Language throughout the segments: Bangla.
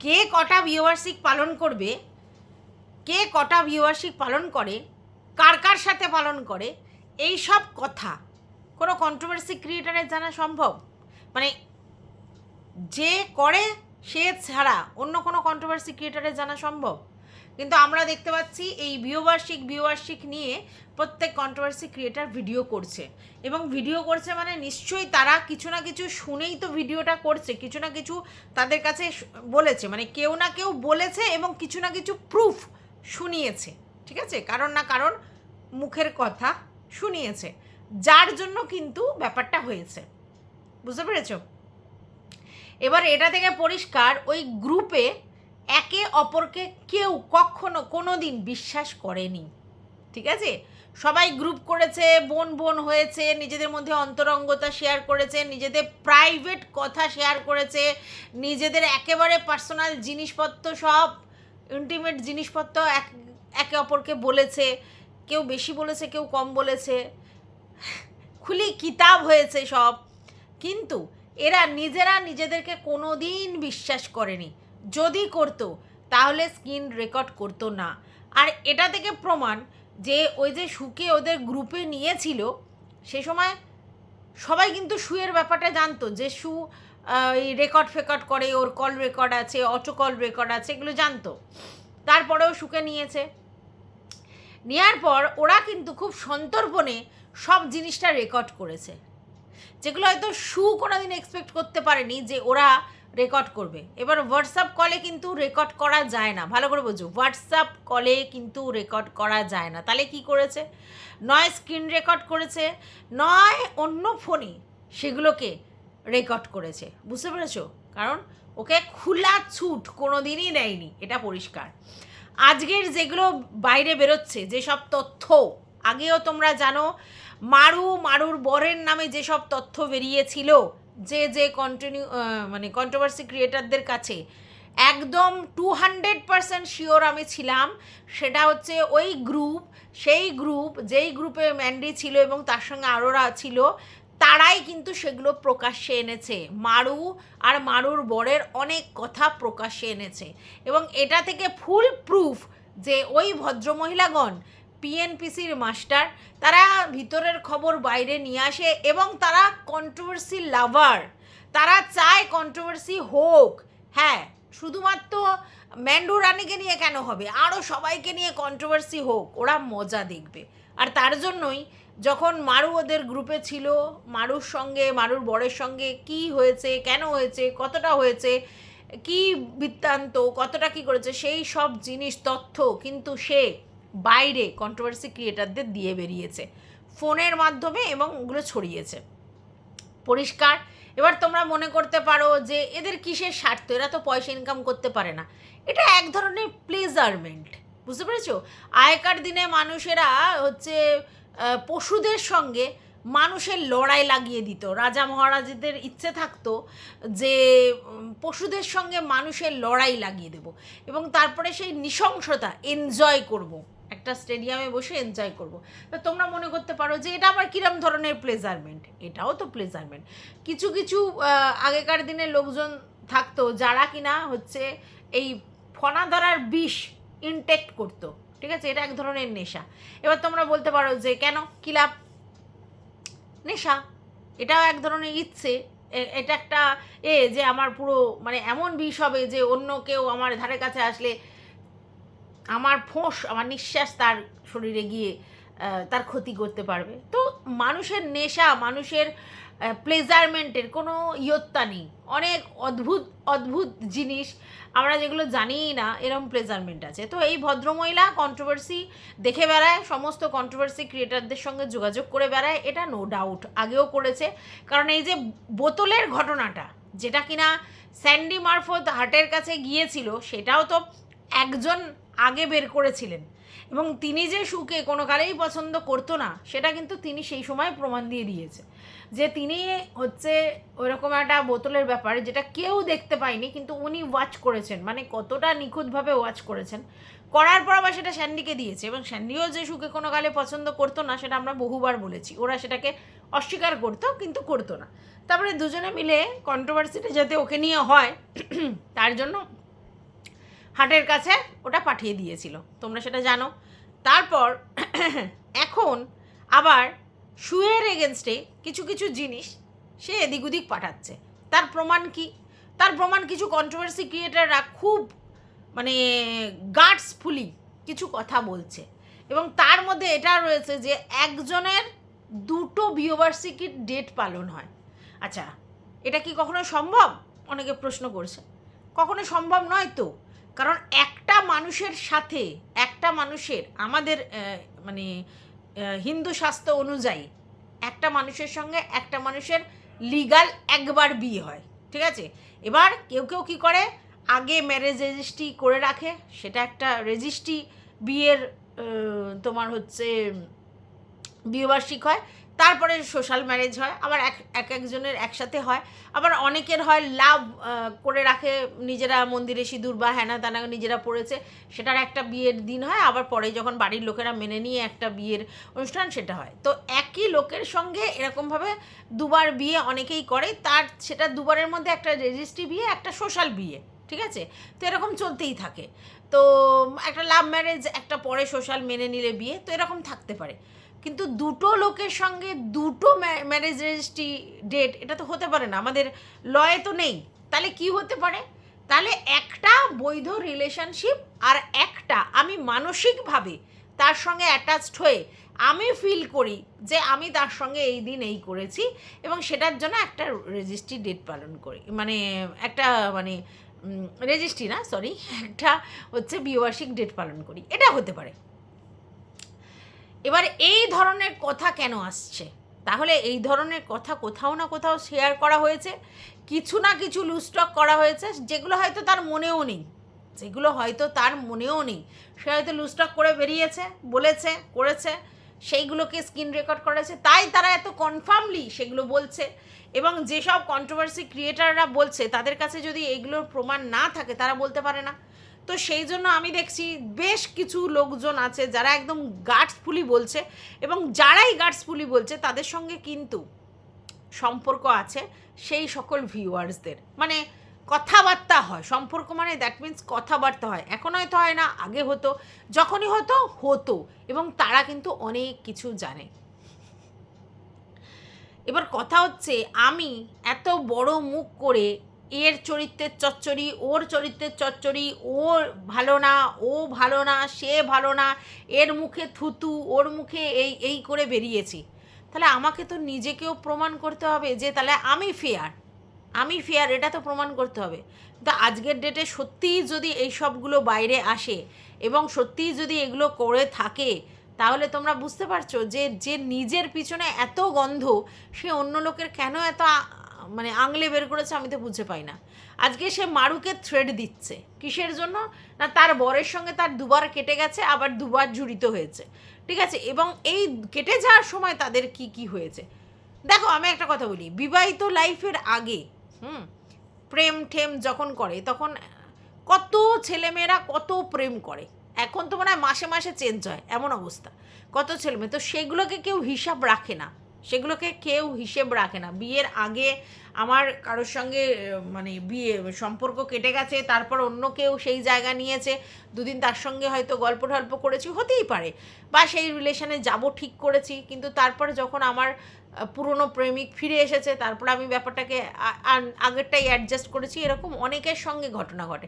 কে কটা ভিউয়ারশিপ পালন করবে, কে কটা ভিউয়ারশিপ পালন করে, কার কার সাথে পালন করে, এই সব কথা কোনো কন্ট্রোভার্সি ক্রিয়েটারের জানা সম্ভব? মানে যে করে সে ছাড়া অন্য কোনো কন্ট্রোভার্সি ক্রিয়েটারের জানা সম্ভব? কিন্তু আমরা দেখতে পাচ্ছি এই ভিউয়ারশিপ নিয়ে প্রত্যেক কন্ট্রোভার্সি ক্রিয়েটার ভিডিও করছে, এবং ভিডিও করছে মানে নিশ্চয়ই তারা কিছু না কিছু শুনেই তো ভিডিওটা করছে, কিছু না কিছু তাদের কাছে বলেছে, মানে কেউ না কেউ বলেছে এবং কিছু না কিছু প্রুফ শুনিয়েছে, ঠিক আছে, কারণ না কারণ মুখের কথা শুনিয়েছে, যার জন্য কিন্তু ব্যাপারটা হয়েছে। বুঝতে পেরেছো? এবার এটা থেকে পরিষ্কার ওই গ্রুপে একে অপরকে কেউ কখনো কোনো দিন বিশ্বাস করেনি, ঠিক আছে? সবাই গ্রুপ করেছে, বোন বোন হয়েছে, নিজেদের মধ্যে অন্তরঙ্গতা শেয়ার করেছে, নিজেদের প্রাইভেট কথা শেয়ার করেছে, নিজেদের একেবারে পার্সোনাল জিনিসপত্র, সব ইন্টিমেট জিনিসপত্র একে অপরকে বলেছে, কেউ বেশি বলেছে, কেউ কম বলেছে, খুলি কিতাব হয়েছে সব। কিন্তু এরা নিজেরা নিজেদেরকে কোনো দিন বিশ্বাস করেনি, যদি করতো তাহলে স্ক্রিন রেকর্ড করতো না। আর এটা থেকে প্রমাণ যে ওই যে সুকে ওদের গ্রুপে নিয়েছিল, সে সময় সবাই কিন্তু সুয়ের ব্যাপারটা জানতো, যে সু এই রেকর্ড ফেকর্ড করে, ওর কল রেকর্ড আছে, অটো কল রেকর্ড আছে, এগুলো জানতো। তারপরেও সুকে নিয়েছে, নেওয়ার পর ওরা কিন্তু খুব সন্তর্পণে সব জিনিসটা রেকর্ড করেছে, যেগুলো হয়তো সু কোনোদিন এক্সপেক্ট করতে পারেনি যে ওরা রেকর্ড করবে। এবার হোয়াটসঅ্যাপ কলে কিন্তু রেকর্ড করা যায় না, ভালো করে বোঝো, হোয়াটসঅ্যাপ কলে কিন্তু রেকর্ড করা যায় না। তাহলে কি করেছে? নয় স্ক্রিন রেকর্ড করেছে, নয় অন্য ফোনে সেগুলোকে রেকর্ড করেছে। বুঝতে পেরেছো? কারণ ওকে খোলা ছুট কোনো দিনই নেয়নি, এটা পরিষ্কার। আজকের যেগুলো বাইরে বেরোচ্ছে, যেসব তথ্য, আগেও তোমরা জানো মারুর বরের নামে যেসব তথ্য বেরিয়েছিল, যে মানে কন্ট্রোভার্সি ক্রিয়েটারদের কাছে একদম 200% শিওর আমি ছিলাম, সেটা হচ্ছে ওই গ্রুপ, সেই গ্রুপ যেই গ্রুপে ম্যান্ডি ছিল এবং তার সঙ্গে আরোরা ছিল, তারাই কিন্তু সেগুলো প্রকাশ্যে এনেছে। মারু আর মারুর বরের অনেক কথা প্রকাশ্যে এনেছে, এবং এটা থেকে ফুল প্রুফ যে ওই ভদ্রমহিলাগণ পিএনপিসির মাস্টার, তারা ভিতরের খবর বাইরে নিয়ে আসে, এবং তারা কন্ট্রোভার্সি লাভার, তারা চায় কন্ট্রোভার্সি হোক। হ্যাঁ, শুধুমাত্র ম্যান্ডু রানীকে নিয়ে কেন হবে, আরও সবাইকে নিয়ে কন্ট্রোভার্সি হোক, ওরা মজা দেখবে। আর তার জন্যই যখন মারু ওদের গ্রুপে ছিল, মারুর সঙ্গে, মারুর বরের সঙ্গে কি হয়েছে, কেন হয়েছে, কতটা হয়েছে, কি বৃত্তান্ত, কতটা কি করেছে, সেই সব জিনিস তথ্য কিন্তু সে বাইরে কন্ট্রোভার্সি ক্রিয়েটারদের দিয়ে বেরিয়েছে ফোনের মাধ্যমে, এবং ওগুলো ছড়িয়েছে পরিষ্কার। এবার তোমরা মনে করতে পারো যে এদের কিসের স্বার্থ, এরা তো পয়সা ইনকাম করতে পারে না। এটা এক ধরনের প্লেজারমেন্ট, বুঝতে পেরেছো? আগেকার দিনে মানুষেরা হচ্ছে পশুদের সঙ্গে মানুষের লড়াই লাগিয়ে দিত, রাজা মহারাজাদের ইচ্ছে থাকতো যে পশুদের সঙ্গে মানুষের লড়াই লাগিয়ে দেব, এবং তারপরে সেই নৃশংসতা এনজয় করব, একটা স্টেডিয়ামে বসে এনজয় করব। তো তোমরা মনে করতে পারো যে এটা আবার কিরম ধরনের প্লেজারমেন্ট? এটাও তো প্লেজারমেন্ট। কিছু কিছু আগেকার দিনে লোকজন থাকতো যারা কিনা হচ্ছে এই ফনা ধরার বিষ ইনটেক্ট করতো, ঠিক আছে, এটা এক ধরনের নেশা। এবার তোমরা বলতে পারো যে কেন, কী লাভ? নেশা, এটাও এক ধরনের ইচ্ছে, এটা একটা যে আমার পুরো মানে এমন বিষ হবে যে অন্য কেউ আমার ধারে কাছে আসলে আমার ফোঁস, আমার নিঃশ্বাস তার শরীরে গিয়ে তার ক্ষতি করতে পারবে। তো মানুষের নেশা, মানুষের প্লেজারমেন্টের কোনো ইয়ত্তা নেই। অনেক অদ্ভুত অদ্ভুত জিনিস আমরা যেগুলো জানিই না, এরকম প্লেজারমেন্ট আছে। তো এই ভদ্রমহিলা কন্ট্রোভার্সি দেখে বেড়ায়, সমস্ত কন্ট্রোভার্সি ক্রিয়েটারদের সঙ্গে যোগাযোগ করে বেড়ায়, এটা নো ডাউট আগেও করেছে। কারণ এই যে বোতলের ঘটনাটা, যেটা কিনা স্যান্ডি মারফত হার্টের কাছে গিয়েছিল, সেটাও তো একজন আগে বের করেছিলেন, এবং তিনি যে সুকে কোনো কালেই পছন্দ করতো না, সেটা কিন্তু তিনি সেই সময় প্রমাণ দিয়ে দিয়েছে যে তিনি হচ্ছে ওইরকম একটা বোতলের ব্যাপার, যেটা কেউ দেখতে পায়নি, কিন্তু উনি ওয়াচ করেছেন, মানে কতটা নিখুঁতভাবে ওয়াচ করেছেন, করার পর আবার সেটা স্যান্ডিকে দিয়েছে। এবং স্যান্ডিও যে সুকে কোনো কালে পছন্দ করতো না, সেটা আমরা বহুবার বলেছি, ওরা সেটাকে অস্বীকার করতো, কিন্তু করতো না। তারপরে দুজনে মিলে কন্ট্রোভার্সিটা যাতে ওকে নিয়ে হয় তার জন্য হাটের কাছে ওটা পাঠিয়ে দিয়েছিল, তোমরা সেটা জানো। তারপর এখন আবার শুয়ের এগেনস্টে কিছু কিছু জিনিস সে এদিক ওদিক পাঠাচ্ছে। তার প্রমাণ কি? তার প্রমাণ কিছু কন্ট্রোভার্সি ক্রিয়েটাররা খুব মানে গার্ডসফুলি কিছু কথা বলছে, এবং তার মধ্যে এটা রয়েছে যে একজনের 2টো বিয়েবার্ষিকীর ডেট পালন হয়। আচ্ছা, এটা কি কখনো সম্ভব? অনেকে প্রশ্ন করছে। কখনো সম্ভব নয় তো, কারণ একটা মানুষের সাথে একটা মানুষের আমাদের মানে হিন্দু শাস্ত্র অনুযায়ী একটা মানুষের সঙ্গে একটা মানুষের লিগাল একবার বিয়ে হয়, ঠিক আছে? এবার কেউ কেউ কী করে, আগে ম্যারেজ রেজিস্ট্রি করে রাখে, সেটা একটা রেজিস্ট্রি বিয়ের তোমার হচ্ছে বিয়েবার্ষিক হয়, তারপরে সোশ্যাল ম্যারেজ হয়, আবার একজনের একসাথে হয়, আবার অনেকের হয় লাভ করে রাখে, নিজেরা মন্দিরে সিঁদুর বা হ্যানা তানা নিজেরা পড়েছে, সেটার একটা বিয়ের দিন হয়, আবার পরে যখন বাড়ির লোকেরা মেনে নিয়ে একটা বিয়ের অনুষ্ঠান সেটা হয়। তো একই লোকের সঙ্গে এরকমভাবে দুবার বিয়ে অনেকেই করে, তার সেটা দুবারের মধ্যে একটা রেজিস্ট্রি বিয়ে, একটা সোশ্যাল বিয়ে, ঠিক আছে? তো এরকম চলতেই থাকে। তো একটা লাভ ম্যারেজ, একটা পরে সোশ্যাল মেনে নিলে বিয়ে, তো এরকম থাকতে পারে। কিন্তু 2টো লোকের সঙ্গে 2টো ম্যারেজ রেজিস্ট্রি ডেট, এটা তো হতে পারে না, আমাদের লয়ে তো নেই। তাহলে কি হতে পারে? তাহলে একটা বৈধ রিলেশনশিপ আর একটা আমি মানসিকভাবে তার সঙ্গে অ্যাটাচড হয়ে আমি ফিল করি যে আমি তার সঙ্গে এই দিন এই করেছি, এবং সেটার জন্য একটা রেজিস্ট্রি ডেট পালন করি, মানে একটা মানে রেজিস্ট্রি না, সরি, একটা হচ্ছে বিয়েবার্ষিক ডেট পালন করি, এটা হতে পারে। এবার এই ধরনের কথা কেন আসছে? তাহলে এই ধরনের কথা কোথাও না কোথাও শেয়ার করা হয়েছে, কিছু না কিছু লুজটক করা হয়েছে, যেগুলো হয়তো তার মনেও নেই, সে হয়তো লুজটক করে বেরিয়েছে, বলেছে, করেছে, সেইগুলোকে স্ক্রিন রেকর্ড করেছে, তাই তারা এত কনফার্মলি সেগুলো বলছে। এবং যেসব কন্ট্রোভার্সি ক্রিয়েটাররা বলছে তাদের কাছে যদি এইগুলোর প্রমাণ না থাকে তারা বলতে পারে না। তো সেই জন্য আমি দেখছি বেশ কিছু লোকজন আছে যারা একদম গার্ডসফুলি বলছে, এবং যারাই গার্ডসফুলি বলছে তাদের সঙ্গে কিন্তু সম্পর্ক আছে সেই সকল ভিউয়ার্সদের, মানে কথাবার্তা হয়, সম্পর্ক মানে দ্যাট মিন্স কথাবার্তা হয়। এখন হয়তো হয় না, আগে হতো, যখনই হতো, এবং তারা কিন্তু অনেক কিছু জানে। এবার কথা হচ্ছে, আমি এত বড় মুখ করে এর চরিত্রের চচ্চড়ি, ওর চরিত্রের চচ্চড়ি, ও ভালো না, ও ভালো না, সে ভালো না, এর মুখে থুতু, ওর মুখে এই করে বেরিয়েছি, তাহলে আমাকে তো নিজেকেও প্রমাণ করতে হবে যে তাহলে আমি ফেয়ার, এটা তো প্রমাণ করতে হবে। তো আজকের ডেটে সত্যিই যদি এই সবগুলো বাইরে আসে এবং সত্যিই যদি এগুলো করে থাকে, তাহলে তোমরা বুঝতে পারছো যে নিজের পিছনে এত গন্ধ, সে অন্য লোকের কেন এত মানে আঙলে বের করেছে, আমি তো বুঝে পাই না। আজকে সে মারুকে থ্রেড দিচ্ছে কিসের জন্য? না, তার বরের সঙ্গে তার দুবার কেটে গেছে, আবার দুবার জড়িত হয়েছে, ঠিক আছে? এবং এই কেটে যাওয়ার সময় তাদের কি কি হয়েছে দেখো। আমি একটা কথা বলি, বিবাহিত লাইফের আগে প্রেম ঠেম যখন করে তখন কত ছেলেমেয়েরা কত প্রেম করে, এখন তো মনে হয় মাসে মাসে চেঞ্জ হয় এমন অবস্থা, কত ছেলেমেয়ে, তো সেগুলোকে কেউ হিসাব রাখে না, বিয়ের আগে আমার কারোর সঙ্গে মানে বিয়ে সম্পর্ক কেটে গেছে, তারপর অন্য কেউ সেই জায়গা নিয়েছে, দুদিন তার সঙ্গে হয়তো গল্প টল্প করেছি, হতেই পারে, বা সেই রিলেশনে যাব ঠিক করেছি, কিন্তু তারপরে যখন আমার পুরনো প্রেমিক ফিরে এসেছে, তারপর আমি ব্যাপারটাকে আগেরটাই অ্যাডজাস্ট করেছি, এরকম অনেকের সঙ্গে ঘটনা ঘটে।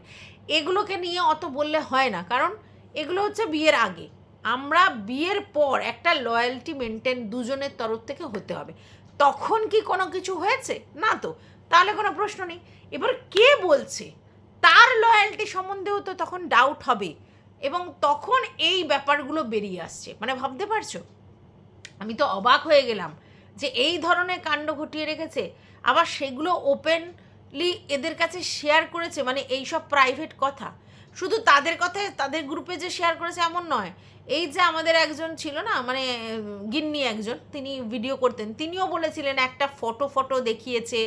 এগুলোকে নিয়ে অত বললে হয় না, কারণ এগুলো হচ্ছে বিয়ের আগে। আমরা বিয়ের পর একটা লয়্যালটি মেনটেন দুজনের তরফ থেকে হতে হবে। তখন কি কোনো কিছু হয়েছে না? তো তাহলে কোনো প্রশ্ন নেই। এবার কে বলছে, তার লয়্যালটি সম্বন্ধেও তো তখন ডাউট হবে, এবং তখন এই ব্যাপারগুলো বেরিয়ে আসছে। মানে ভাবতে পারছো? আমি তো অবাক হয়ে গেলাম যে এই ধরনের কাণ্ড ঘটিয়ে রেখেছে, আবার সেগুলো ওপেনলি এদের কাছে শেয়ার করেছে। মানে এই সব প্রাইভেট কথা শুধু তাদের কথায় তাদের গ্রুপে যে শেয়ার করেছে এমন নয়, এই যে আমাদের একজন ছিল না, মানে গিন্নি একজন, তিনি ভিডিও করতেন, তিনিও বলেছিলেন একটা ফটো দেখিয়েছে,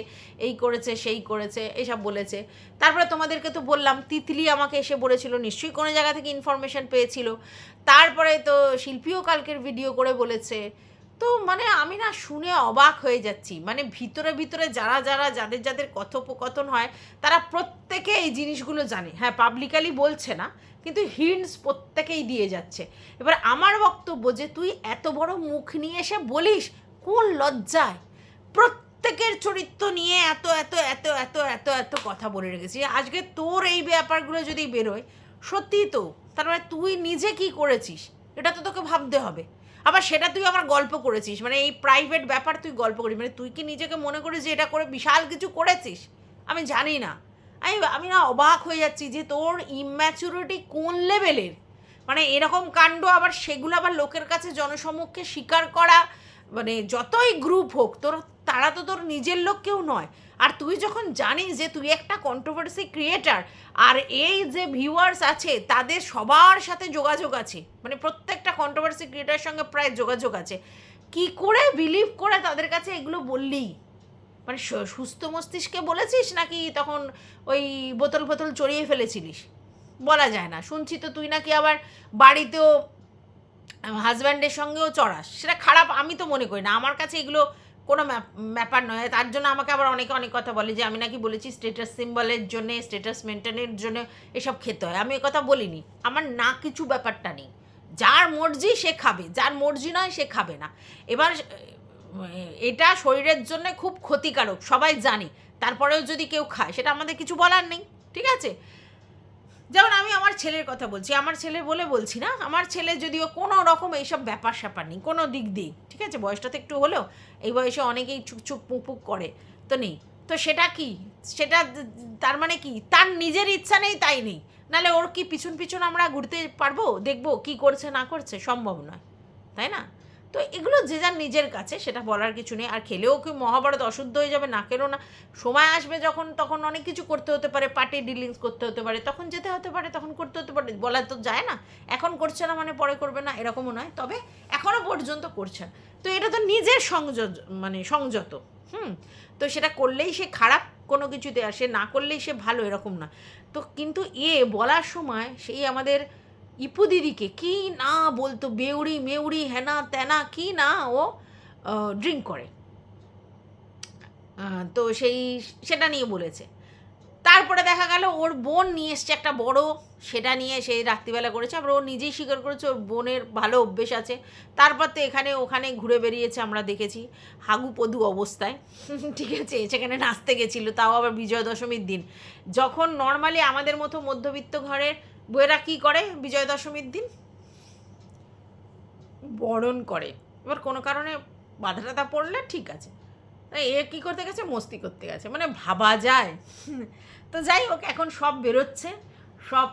এই করেছে সেই করেছে এইসব বলেছে। তারপরে তোমাদেরকে তো বললাম, তিতলি আমাকে এসে বলেছিল, নিশ্চয়ই কোনো জায়গা থেকে ইনফরমেশন পেয়েছিল। তারপরে তো শিল্পীও কালকের ভিডিও করে বলেছে। তো মানে আমি না শুনে অবাক হয়ে যাচ্ছি, মানে ভিতরে ভিতরে যারা যারা যাদের যাদের কথোপকথন হয় তারা প্রত্যেকে এই জিনিসগুলো জানে, হ্যাঁ পাবলিকালি বলছে না কিন্তু হিন্টস প্রত্যেকেই দিয়ে যাচ্ছে। এবার আমার বক্তব্য যে তুই এত বড় মুখ নিয়ে এসে বলিস কোন লজ্জায় প্রত্যেকের চরিত্র নিয়ে এত এত এত এত এত এত কথা বলে রেখেছি, আজকে তোর এই ব্যাপারগুলো যদি বেরোয় সত্যি তো তার মানে তুই নিজে কি করেছিস এটা তো তোকে ভাবতে হবে। আবার সেটা তুই আমার গল্প করেছিস, মানে এই প্রাইভেট ব্যাপার তুই গল্প করিস, মানে তুই কি নিজেকে মনে করিস যে এটা করে বিশাল কিছু করেছিস? আমি জানি না। আমি না অবাক হয়ে যাচ্ছি যে তোর ইম্যাচুরিটি কোন লেভেলের, মানে এরকম কাণ্ড আবার সেগুলো আবার লোকের কাছে জনসমক্ষে স্বীকার করা, মানে যতই গ্রুপ হোক তোর তারা তো তোর নিজের লোক কেউ নয়। আর তুই যখন জানিস যে তুই একটা কন্ট্রোভার্সি ক্রিয়েটার আর এই যে ভিউয়ার্স আছে তাদের সবার সাথে যোগাযোগ আছে, মানে প্রত্যেকটা কন্ট্রোভার্সি ক্রিয়েটারের সঙ্গে প্রায় যোগাযোগ আছে, কি করে বিলিভ করে তাদের কাছে এগুলো বললি? মানে সুস্থ মস্তিষ্কে বলেছিস নাকি তখন ওই বোতল ফোতল চড়িয়ে ফেলেছিলিস বলা যায় না। শুনছি তো তুই নাকি আবার বাড়িতেও হাজব্যান্ডের সঙ্গেও চড়াস, সেটা খারাপ আমি তো মনে করি না, আমার কাছে এগুলো কোনো ব্যাপার নয়। তার জন্য আমাকে আবার অনেকে অনেক কথা বলে যে আমি নাকি বলেছি স্টেটাস সিম্বলের জন্যে স্টেটাস মেনটেনের জন্য এসব খেতে হয়, আমি কথা বলিনি। আমার না কিছু ব্যাপারটা নেই, যার মর্জি সে খাবে, যার মর্জি নয় সে খাবে না। এবার এটা শরীরের জন্য খুব ক্ষতিকারক সবাই জানি, তারপরেও যদি কেউ খায় সেটা আমাদের কিছু বলার নেই, ঠিক আছে? যেমন আমি আমার ছেলের কথা বলছি, আমার ছেলে বলে বলছি না, আমার ছেলে যদিও কোনো রকম এইসব ব্যাপার স্যাপার নেই কোনো দিক দিয়ে, ঠিক আছে? বয়সটা তো একটু হলেও এই বয়সে অনেকেই চুপ চুপ পুক পুক করে, তো নেই তো সেটা কি, সেটা তার মানে কি তার নিজের ইচ্ছা নেই তাই নেই, নাহলে ওর কি পিছন পিছন আমরা ঘুরতে পারবো দেখবো কি করছে না করছে? সম্ভব নয়, তাই না? তো এগুলো যে যার নিজের কাছে, সেটা বলার কিছু নেই। আর খেলেও কি মহাভারত অশুদ্ধ হয়ে যাবে? না খেলেও না, সময় আসবে যখন তখন অনেক কিছু করতে হতে পারে, পার্টি ডিলিংস করতে হতে পারে, তখন যেতে হতে পারে, তখন করতে হতে পারে, বলা তো যায় না। এখন করছে না মানে পরে করবে না এরকমও নয়, তবে এখনও পর্যন্ত করছেন। তো এটা তো নিজের মানে সংযত, তো সেটা করলেই সে খারাপ কোনো কিছুতে, আর সে না করলেই সে ভালো এরকম না। তো কিন্তু বলার সময় সেই আমাদের ইপু দিদিকে কি না বলতো, বেউড়ি মেউড়ি হেনা তেনা কি না ও ড্রিঙ্ক করে, তো সেটা নিয়ে বলেছে। তারপরে দেখা গেল ওর বোন নিয়ে এসছে একটা বড়, সেটা নিয়ে সেই রাত্রিবেলা করেছে, আবার ও নিজেই স্বীকার করেছে ওর বোনের ভালো অভ্যেস আছে। তারপর তো এখানে ওখানে ঘুরে বেরিয়েছে, আমরা দেখেছি হাগু পদু অবস্থায়, ঠিক আছে? সেখানে নাচতে গেছিলো, তাও আবার বিজয়া দশমীর দিন, যখন নর্মালি আমাদের মতো মধ্যবিত্ত ঘরের বউয়েরা কী করে বিজয়া দশমীর দিন বরণ করে। এবার কোনো কারণে বাধা টাধা পড়লে ঠিক আছে, এ কী করতে গেছে, মস্তি করতে গেছে, মানে ভাবা যায়? তো যাই হোক, এখন সব বেরোচ্ছে, সব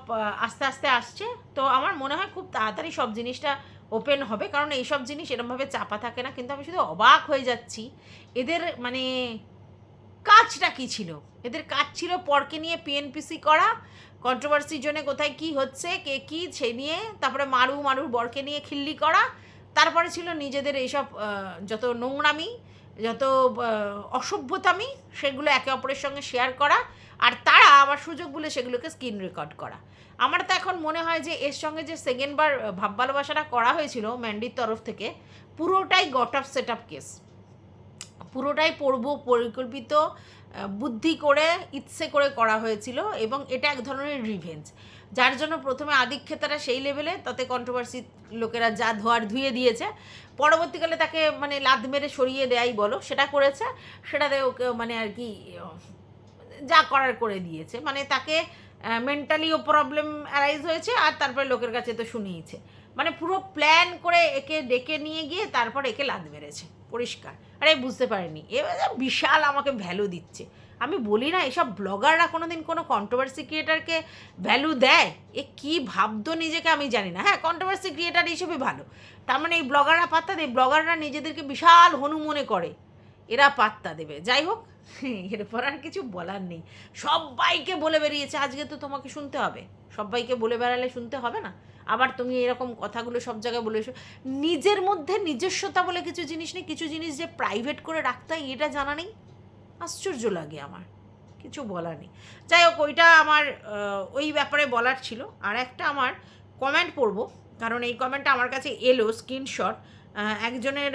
আস্তে আস্তে আসছে, তো আমার মনে হয় খুব তাড়াতাড়ি সব জিনিসটা ওপেন হবে, কারণ এইসব জিনিস এরমভাবে চাপা থাকে না। কিন্তু আমি শুধু অবাক হয়ে যাচ্ছি এদের মানে কাজটা কী ছিল। এদের কাজ ছিল পরকে নিয়ে পিএনপিসি করা, কন্ট্রোভার্সির জন্য কোথায় কি হচ্ছে কে কী সে নিয়ে, তারপরে মারুর বরকে নিয়ে খিল্লি করা, তারপরে ছিল নিজেদের এইসব যত নোংরামি, যত অসভ্যতামি, সেগুলো একে অপরের সঙ্গে শেয়ার করা, আর তারা আবার সুযোগ বলে সেগুলোকে স্ক্রিন রেকর্ড করা। আমার তো এখন মনে হয় যে এর সঙ্গে যে সেকেন্ডবার ভাব ভালোবাসাটা করা হয়েছিল ম্যান্ডির তরফ থেকে, পুরোটাই got up set up case, পুরোটাই পরিকল্পিত, বুদ্ধি করে ইচ্ছে করে করা হয়েছিল, এবং এটা এক ধরনের রিভেঞ্জ, যার জন্য প্রথমে আদিক্ষেতারা সেই লেভেলে, তাতে কন্ট্রোভার্সি লোকেরা যা ধুয়ে দিয়েছে, পরবর্তীকালে তাকে মানে লাদ মেরে সরিয়ে দেয়াই বলো সেটা করেছে, সেটাতে ওকে মানে আর কি যা করার করে দিয়েছে, মানে তাকে মেন্টালিও প্রবলেম অ্যারাইজ হয়েছে, আর তারপরে লোকের কাছে তো শুনিয়েছে, মানে পুরো প্ল্যান করে একে ডেকে নিয়ে গিয়ে তারপর একে লাদ মেরেছে পরিষ্কার। আরে বুঝতে পারেনি, এবার বিশাল আমাকে ভ্যালু দিচ্ছে। আমি বলি না এসব ব্লগাররা কোনো দিন কোনো কন্ট্রোভার্সি ক্রিয়েটারকে ভ্যালু দেয়? এ কী ভাবতো নিজেকে আমি জানি না। হ্যাঁ, কন্ট্রোভার্সি ক্রিয়েটার হিসেবে ভালো, তার মানে এই ব্লগাররা পাত্তা দেয়? ব্লগাররা নিজেদেরকে বিশাল হনু মনে করে, এরা পাত্তা দেবে? যাই হোক, এরপর আর কিছু বলার নেই, সবাইকে বলে বেরিয়েছে, আজকে তো তোমাকে শুনতে হবে, সবাইকে বলে বেড়ালে শুনতে হবে না? আবার তুমি এরকম কথাগুলো সব জায়গায় বলে এসো, নিজের মধ্যে নিজস্বতা বলে কিছু জিনিস নেই, কিছু জিনিস যে প্রাইভেট করে রাখতে হয় এটা জানা নেই, আশ্চর্য লাগে আমার, কিছু বলার নেই। যাই হোক, ওইটা আমার ওই ব্যাপারে বলার ছিল। আর একটা আমার কমেন্ট পড়বো, কারণ এই কমেন্টটা আমার কাছে এলো স্ক্রিনশট, একজনের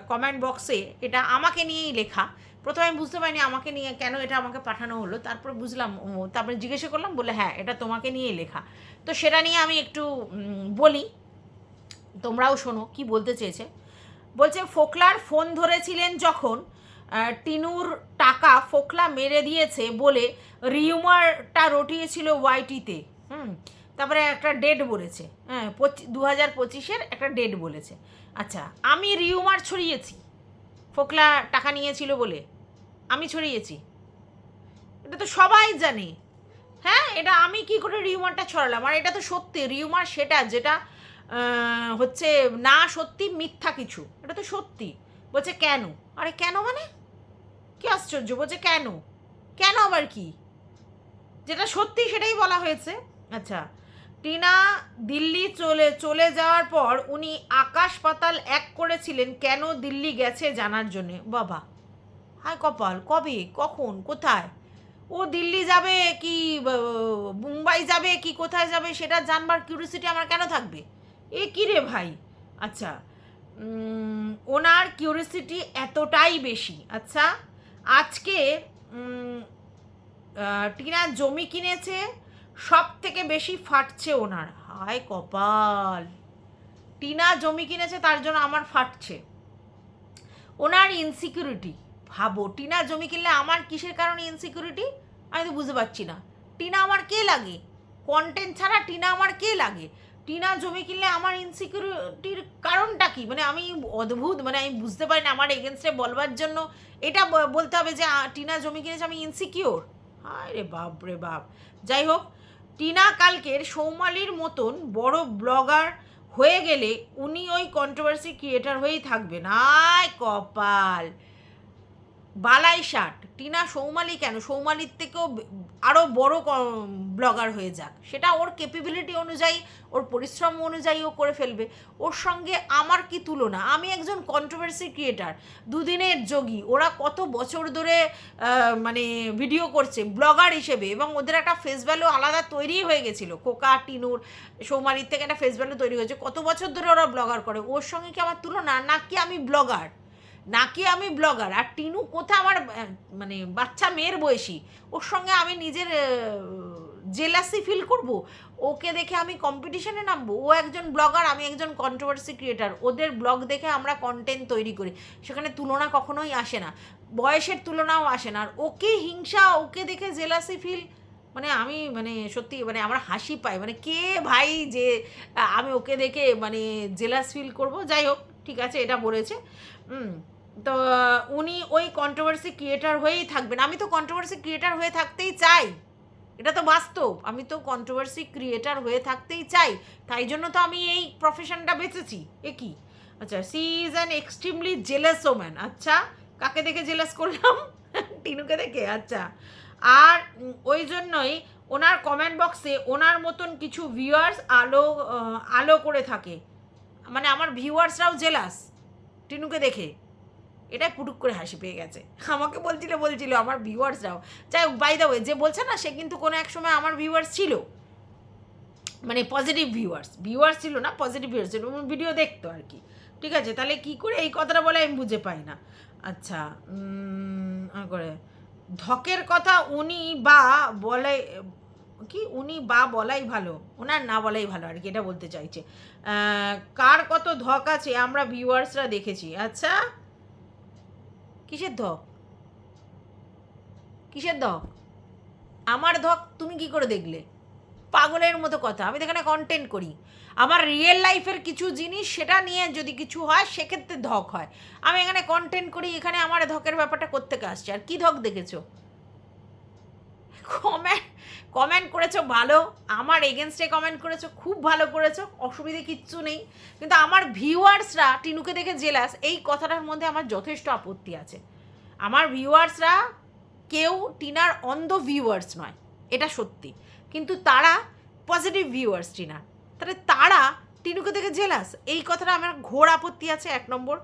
কমেন্ট বক্সে, এটা আমাকে নিয়েই লেখা। প্রথমে আমি বুঝতে পারিনি আমাকে নিয়ে কেন এটা আমাকে পাঠানো হলো, তারপর বুঝলাম, তারপরে জিজ্ঞাসা করলাম, বলে হ্যাঁ এটা তোমাকে নিয়েই লেখা। তো সেটা নিয়ে আমি একটু বলি, তোমরাও শোনো কি বলতে চেয়েছে। বলছে ফোকলার ফোন ধরেছিলেন যখন, টিনুর টাকা ফোকলা মেরে দিয়েছে বলে রিউমারটা রটিয়েছিল ওয়াইটিতে। তারপরে একটা ডেট বলেছে, হ্যাঁ 2025-এর একটা ডেট বলেছে। আচ্ছা, আমি রিউমার ছড়িয়েছি ফোকলা টাকা নিয়েছিল বলে? আমি ছড়িয়েছি? এটা তো সবাই জানে। হ্যাঁ, এটা আমি কি করে রিউমারটা ছড়ালাম? আর এটা তো সত্যি রিউমার, সেটা যেটা হচ্ছে না সত্যি, মিথ্যা কিছু, এটা তো সত্যি। বলছে কেন? আরে কেন মানে কি আশ্চর্য, বলছে কেন, কেন আবার কি? যেটা সত্যি সেটাই বলা হয়েছে। আচ্ছা, টিনা দিল্লি চলে যাওয়ার পর উনি আকাশ পাতাল এক করেছিলেন কেন দিল্লি গেছে জানার জন্যে। বাবা, হায় কপাল, কবে, কখন, কোথায়? ও দিল্লি যাবে কি মুম্বাই যাবে কি কোথায় যাবে সেটা জানবার কিউরিওসিটি আমার কেন থাকবে? এ কী রে ভাই! আচ্ছা, ওনার কিউরিওসিটি এতটাই বেশি। আচ্ছা, আজকে টিনা জমি কিনেছে, সব থেকে বেশি ফাটছে ওনার। হায় কপাল, টিনা জমি কিনেছে তার জন্য আমার ফাটছে। ওনার ইনসিকিউরিটি, ভাবো, টিনা জমি কিনলে আমার কিসের কারণে ইনসিকিউরিটি? আমি তো বুঝতে পারছি না। টিনা আমার কে লাগে? কন্টেন্ট ছাড়া টিনা আমার কে লাগে? টিনা জমি কিনলে আমার ইনসিকিউরিটির কারণটা কি? মানে আমি অদ্ভুত, মানে আমি বুঝতে পারি না। আমার এগেনস্টে বলবার জন্য এটা বলতে হবে যে টিনা জমি কিনেছে আমি ইনসিকিওর? হায় রে বাপ রে বাপ। যাই হোক, টিনা কালকের সৌমালির মতন বড় ব্লগার হয়ে গেলে উনি ওই কন্ট্রোভার্সি ক্রিয়েটার হয়েই থাকবেন। আয় কপাল, বালাই শার্ট। টিনা সৌমালি কেন, সৌমালির থেকেও আরও বড় ব্লগার হয়ে যাক, সেটা ওর ক্যাপাবিলিটি অনুযায়ী, ওর পরিশ্রম অনুযায়ী ও করে ফেলবে। ওর সঙ্গে আমার কি তুলনা? আমি একজন কন্ট্রোভার্সি ক্রিয়েটার, দুদিনের যোগী, ওরা কত বছর ধরে মানে ভিডিও করছে ব্লগার হিসেবে, এবং ওদের একটা ফেস ভ্যালু আলাদা তৈরি হয়ে গেছিলো। কোকা, টিনুর, সৌমালির থেকে একটা ফেস ভ্যালু তৈরি হয়েছে। কত বছর ধরে ওরা ব্লগার করে, ওর সঙ্গে কি আমার তুলনা? নাকি আমি ব্লগার? আর টিনু কোথায় আমার মানে বাচ্চা মেয়ের বয়সী, ওর সঙ্গে আমি নিজের জেলাসি ফিল করব? ওকে দেখে আমি কম্পিটিশনে নামবো? ও একজন ব্লগার, আমি একজন কন্ট্রোভার্সি ক্রিয়েটার। ওদের ব্লগ দেখে আমরা কন্টেন্ট তৈরি করি, সেখানে তুলনা কখনোই আসে না, বয়সের তুলনাও আসে না। আর ওকে হিংসা, ওকে দেখে জেলাসি ফিল, মানে আমি মানে সত্যি মানে আমার হাসি পায়। মানে কে ভাই যে আমি ওকে দেখে মানে জেলাস ফিল করব? যাই হোক, ঠিক আছে, এটা বলেছে। তো উনি ওই কন্ট্রোভার্সি ক্রিয়েটার হয়েই থাকবেন। আমি তো কন্ট্রোভার্সি ক্রিয়েটার হয়ে থাকতেই চাই, এটা তো বাস্তব। আমি তো কন্ট্রোভার্সি ক্রিয়েটার হয়ে থাকতেই চাই, তাই জন্য তো আমি এই প্রফেশনটা বেঁচেছি। এ কি? আচ্ছা, she is an extremely jealous woman. আচ্ছা, কাকে দেখে জেলাস করলাম? টিনুকে দেখে। আচ্ছা, আর ওই জন্যই ওনার কমেন্ট বক্সে ওনার মতন কিছু ভিউয়ার্স আলো করে থাকে। মানে আমার ভিউয়ার্সরাও জেলাস টিনুকে দেখে। এটাই পুটুক করে হাসি পেয়ে গেছে। আমাকে বলছিল আমার ভিউয়ার্সরাও। যাই হোক, বাই দ্য ওয়ে, যে বলছে না, সে কিন্তু কোনো এক সময় আমার ভিউয়ার্স ছিল, মানে পজিটিভ ভিউয়ার্স ছিল না, পজিটিভ ভিউয়ার্স ছিল, ভিডিও দেখতো আর কি। ঠিক আছে, তাহলে কি করে এই কথাটা বলে আমি বুঝে পাই না। আচ্ছা, করে ধকের কথা উনি বা বলাই ভালো, ওনার না বলাই ভালো আর কি, এটা বলতে চাইছে। কার কত ধক আছে আমরা ভিউয়ার্সরা দেখেছি। আচ্ছা, কিসের ধক? আমার ধক তুমি কি করে দেখলে? পাগলের মতো কথা। আমি তো এখানে কন্টেন্ট করি, আমার রিয়েল লাইফের কিছু জিনিস, সেটা নিয়ে যদি কিছু হয় সেক্ষেত্রে ধক হয়। আমি এখানে কন্টেন্ট করি, এখানে আমার ধকের ব্যাপারটা কোত্থেকে আসছে? আর কি ধক দেখেছো? কমেন্ট করেছো ভালো, আমার এগেনস্টে কমেন্ট করেছো, খুব ভালো করেছো, অসুবিধে কিচ্ছু নেই। কিন্তু আমার ভিউয়ার্সরা টিনুকে দেখে জেলাস, এই কথাটার মধ্যে আমার যথেষ্ট আপত্তি আছে। আমার ভিউয়ার্সরা কেউ টিনার অন্ধ ভিউয়ার্স নয়, এটা সত্যি, কিন্তু তারা পজিটিভ ভিউয়ার্স টিনার। তাহলে তারা টিনুকে দেখে জেলাস, এই কথাটা আমার ঘোর আপত্তি আছে, 1 নম্বর।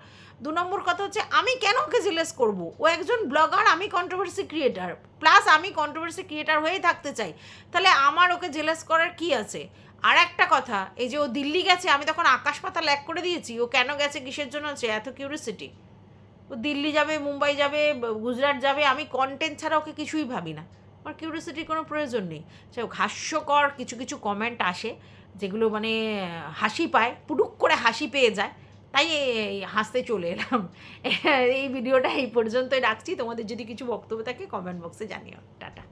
2 নম্বর কথা হচ্ছে, আমি কেন ওকে জেলাস করব? ও একজন ব্লগার, আমি কন্ট্রোভার্সি ক্রিয়েটার, প্লাস আমি কন্ট্রোভার্সি ক্রিয়েটার হয়েই থাকতে চাই। তাহলে আমার ওকে জেলাস করার কি আছে? আর একটা কথা, এই যে ও দিল্লি গেছে, আমি তখন আকাশ পাতাল এক করে দিয়েছি। ও কেন গেছে, কিসের জন্য আছে, এত কিউরিওসিটি। ও দিল্লি যাবে, মুম্বাই যাবে, গুজরাট যাবে, আমি কন্টেন্ট ছাড়া ওকে কিছুই ভাবি না। আমার কিউরিওসিটির কোনো প্রয়োজন নেই। সে হাস্যকর কিছু কিছু কমেন্ট আসে, যেগুলো মানে হাসি পায়, পুটুক করে হাসি পেয়ে যায়, তাই হাসতে চলে এলাম। এই ভিডিওটা এই পর্যন্তই রাখছি। তোমাদের যদি কিছু বক্তব্য থাকে কমেন্ট বক্সে জানিও। টাটা।